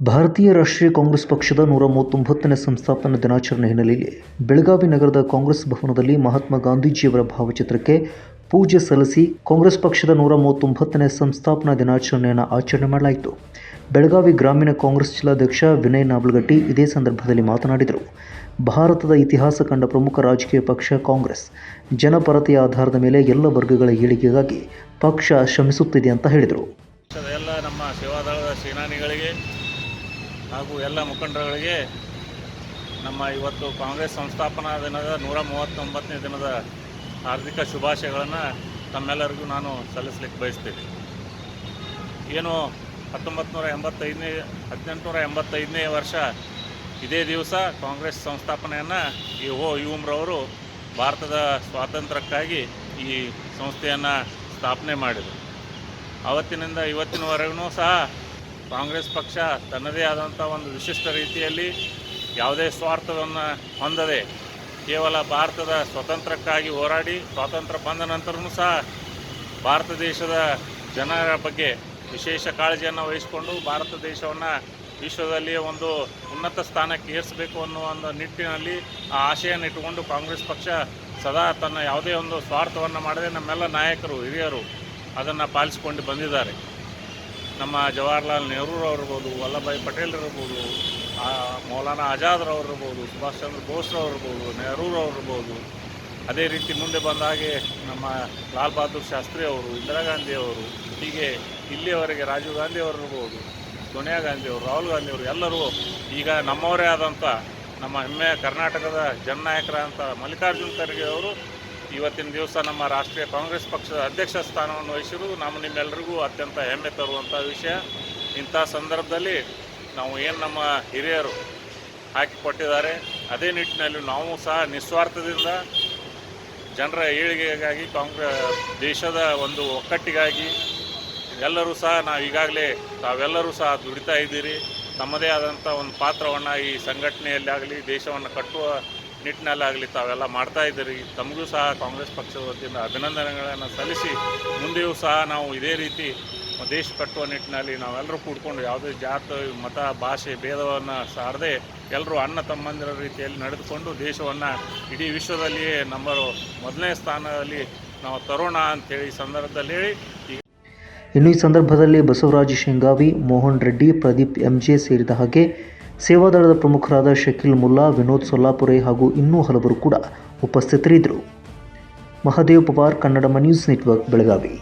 ಭಾರತೀಯ ರಾಷ್ಟ್ರೀಯ ಕಾಂಗ್ರೆಸ್ ಪಕ್ಷದ 139ನೇ ಸಂಸ್ಥಾಪನಾ ದಿನಾಚರಣೆ ಹಿನ್ನೆಲೆಯಲ್ಲಿ ಬೆಳಗಾವಿ ನಗರದ ಕಾಂಗ್ರೆಸ್ ಭವನದಲ್ಲಿ ಮಹಾತ್ಮ ಗಾಂಧೀಜಿಯವರ ಭಾವಚಿತ್ರಕ್ಕೆ ಪೂಜೆ ಸಲ್ಲಿಸಿ ಕಾಂಗ್ರೆಸ್ ಪಕ್ಷದ 139ನೇ ಸಂಸ್ಥಾಪನಾ ದಿನಾಚರಣೆಯನ್ನು ಆಚರಣೆ ಮಾಡಲಾಯಿತು. ಬೆಳಗಾವಿ ಗ್ರಾಮೀಣ ಕಾಂಗ್ರೆಸ್ ಜಿಲ್ಲಾಧ್ಯಕ್ಷ ವಿನಯ್ ನಾಬಲಗಟ್ಟಿ ಇದೇ ಸಂದರ್ಭದಲ್ಲಿ ಮಾತನಾಡಿದರು. ಭಾರತದ ಇತಿಹಾಸ ಕಂಡ ಪ್ರಮುಖ ರಾಜಕೀಯ ಪಕ್ಷ ಕಾಂಗ್ರೆಸ್ ಜನಪರತೆಯ ಆಧಾರದ ಮೇಲೆ ಎಲ್ಲ ವರ್ಗಗಳ ಏಳಿಗೆಗಾಗಿ ಪಕ್ಷ ಶ್ರಮಿಸುತ್ತಿದೆ ಅಂತ ಹೇಳಿದರು. ಎಲ್ಲ ನಮ್ಮ ಸೇವಾದಳದ ಸೇನಾನಿಗಳಿಗೆ ಹಾಗೂ ಎಲ್ಲ ಮುಖಂಡರುಗಳಿಗೆ ನಮ್ಮ ಇವತ್ತು ಕಾಂಗ್ರೆಸ್ ಸಂಸ್ಥಾಪನಾ ದಿನದ 139ನೇ ದಿನದ ಹಾರ್ದಿಕ ಶುಭಾಶಯಗಳನ್ನು ತಮ್ಮೆಲ್ಲರಿಗೂ ನಾನು ಸಲ್ಲಿಸಲಿಕ್ಕೆ ಬಯಸ್ತೀನಿ. ಏನು 1885ನೇ ವರ್ಷ ಇದೇ ದಿವಸ ಕಾಂಗ್ರೆಸ್ ಸಂಸ್ಥಾಪನೆಯನ್ನು ಯುವಮ್ರವರು ಭಾರತದ ಸ್ವಾತಂತ್ರ್ಯಕ್ಕಾಗಿ ಈ ಸಂಸ್ಥೆಯನ್ನು ಸ್ಥಾಪನೆ ಮಾಡಿದರು. ಆವತ್ತಿನಿಂದ ಇವತ್ತಿನವರೆಗೂ ಸಹ ಕಾಂಗ್ರೆಸ್ ಪಕ್ಷ ತನ್ನದೇ ಆದಂಥ ಒಂದು ವಿಶಿಷ್ಟ ರೀತಿಯಲ್ಲಿ ಯಾವುದೇ ಸ್ವಾರ್ಥವನ್ನು ಹೊಂದದೆ ಕೇವಲ ಭಾರತದ ಸ್ವಾತಂತ್ರ್ಯಕ್ಕಾಗಿ ಹೋರಾಡಿ ಸ್ವಾತಂತ್ರ್ಯ ಬಂದ ನಂತರವೂ ಸಹ ಭಾರತ ದೇಶದ ಜನರ ಬಗ್ಗೆ ವಿಶೇಷ ಕಾಳಜಿಯನ್ನು ವಹಿಸಿಕೊಂಡು ಭಾರತ ದೇಶವನ್ನು ವಿಶ್ವದಲ್ಲಿ ಒಂದು ಉನ್ನತ ಸ್ಥಾನಕ್ಕೆ ಏರಿಸಬೇಕು ಅನ್ನುವ ಒಂದು ನಿಟ್ಟಿನಲ್ಲಿ ಆ ಆಶೆಯನ್ನು ಇಟ್ಟುಕೊಂಡು ಕಾಂಗ್ರೆಸ್ ಪಕ್ಷ ಸದಾ ತನ್ನ ಯಾವುದೇ ಒಂದು ಸ್ವಾರ್ಥವನ್ನು ಮಾಡದೆ ನಮ್ಮೆಲ್ಲ ನಾಯಕರು ಹಿರಿಯರು ಅದನ್ನು ಪಾಲಿಸಿಕೊಂಡು ಬಂದಿದ್ದಾರೆ. ನಮ್ಮ ಜವಾಹರ್ಲಾಲ್ ನೆಹರೂರವ್ರಿರ್ಬೋದು, ವಲ್ಲಭಭಾಯಿ ಪಟೇಲ್ರಿರ್ಬೋದು, ಮೌಲಾನಾ ಆಜಾದ್ರವ್ರಿರ್ಬೋದು, ಸುಭಾಷ್ ಚಂದ್ರ ಬೋಸ್ರವ್ರಿರ್ಬೋದು, ನೆಹರೂರವ್ರಿರ್ಬೋದು, ಅದೇ ರೀತಿ ಮುಂದೆ ಬಂದ ಹಾಗೆ ನಮ್ಮ ಲಾಲ್ ಬಹದ್ದೂರ್ ಶಾಸ್ತ್ರಿ ಅವರು, ಇಂದಿರಾ ಗಾಂಧಿಯವರು, ಹೀಗೆ ಇಲ್ಲಿಯವರೆಗೆ ರಾಜೀವ್ ಗಾಂಧಿಯವರಿರ್ಬೋದು, ಸೋನಿಯಾ ಗಾಂಧಿಯವರು, ರಾಹುಲ್ ಗಾಂಧಿಯವರು ಎಲ್ಲರೂ ಈಗ ನಮ್ಮವರೇ ಆದಂಥ ನಮ್ಮ ಹೆಮ್ಮೆಯ ಕರ್ನಾಟಕದ ಜನನಾಯಕರಾದಂಥ ಮಲ್ಲಿಕಾರ್ಜುನ್ ಖರ್ಗೆ ಅವರು ಇವತ್ತಿನ ದಿವಸ ನಮ್ಮ ರಾಷ್ಟ್ರೀಯ ಕಾಂಗ್ರೆಸ್ ಪಕ್ಷದ ಅಧ್ಯಕ್ಷ ಸ್ಥಾನವನ್ನು ವಹಿಸಿರುವುದು ನಿಮ್ಮೆಲ್ಲರಿಗೂ ಅತ್ಯಂತ ಹೆಮ್ಮೆ ತರುವಂಥ ವಿಷಯ. ಇಂಥ ಸಂದರ್ಭದಲ್ಲಿ ನಾವು ಏನು ನಮ್ಮ ಹಿರಿಯರು ಹಾಕಿಕೊಟ್ಟಿದ್ದಾರೆ ಅದೇ ನಿಟ್ಟಿನಲ್ಲಿ ನಾವು ಸಹ ನಿಸ್ವಾರ್ಥದಿಂದ ಜನರ ಏಳಿಗೆಗಾಗಿ ದೇಶದ ಒಂದು ಒಕ್ಕಟ್ಟಿಗಾಗಿ ಎಲ್ಲರೂ ಸಹ ತಾವೆಲ್ಲರೂ ಸಹ ದುಡಿತಾ ಇದ್ದೀರಿ. ತಮ್ಮದೇ ಆದಂಥ ಒಂದು ಪಾತ್ರವನ್ನು ಈ ಸಂಘಟನೆಯಲ್ಲಿ ಆಗಲಿ ದೇಶವನ್ನು ಕಟ್ಟುವ ನಿಟ್ಟಿನಲ್ಲಾಗಲಿ ತಾವೆಲ್ಲ ಮಾಡ್ತಾ ಇದ್ದೀರಿ. ತಮಗೂ ಸಹ ಕಾಂಗ್ರೆಸ್ ಪಕ್ಷದ ವತಿಯಿಂದ ಅಭಿನಂದನೆಗಳನ್ನು ಸಲ್ಲಿಸಿ ಮುಂದೆಯೂ ಸಹ ನಾವು ಇದೇ ರೀತಿ ದೇಶ ಕಟ್ಟುವ ನಿಟ್ಟಿನಲ್ಲಿ ನಾವೆಲ್ಲರೂ ಕೂಡ್ಕೊಂಡು ಯಾವುದೇ ಜಾತಿ ಮತ ಭಾಷೆ ಭೇದವನ್ನು ಸಾರದೆ ಎಲ್ಲರೂ ಅಣ್ಣ ತಮ್ಮಂದಿರ ರೀತಿಯಲ್ಲಿ ನಡೆದುಕೊಂಡು ದೇಶವನ್ನು ಇಡೀ ವಿಶ್ವದಲ್ಲಿಯೇ ಮೊದಲನೇ ಸ್ಥಾನದಲ್ಲಿ ನಾವು ತರೋಣ ಅಂಥೇಳಿ ಈ ಸಂದರ್ಭದಲ್ಲಿ ಹೇಳಿ. ಇನ್ನು ಈ ಸಂದರ್ಭದಲ್ಲಿ ಬಸವರಾಜ ಶೆಂಗಾವಿ, ಮೋಹನ್ ರೆಡ್ಡಿ, ಪ್ರದೀಪ್ ಎಂಜೆ ಸೇರಿದ ಹಾಗೆ ಸೇವಾದಳದ ಪ್ರಮುಖರಾದ ಶಕೀಲ್ ಮುಲ್ಲಾ, ವಿನೋದ್ ಸೊಲ್ಲಾಪುರೆ ಹಾಗೂ ಇನ್ನೂ ಹಲವರು ಕೂಡ ಉಪಸ್ಥಿತರಿದ್ದರು. Mahadev Pawar, Kannadama news network, Belagavi.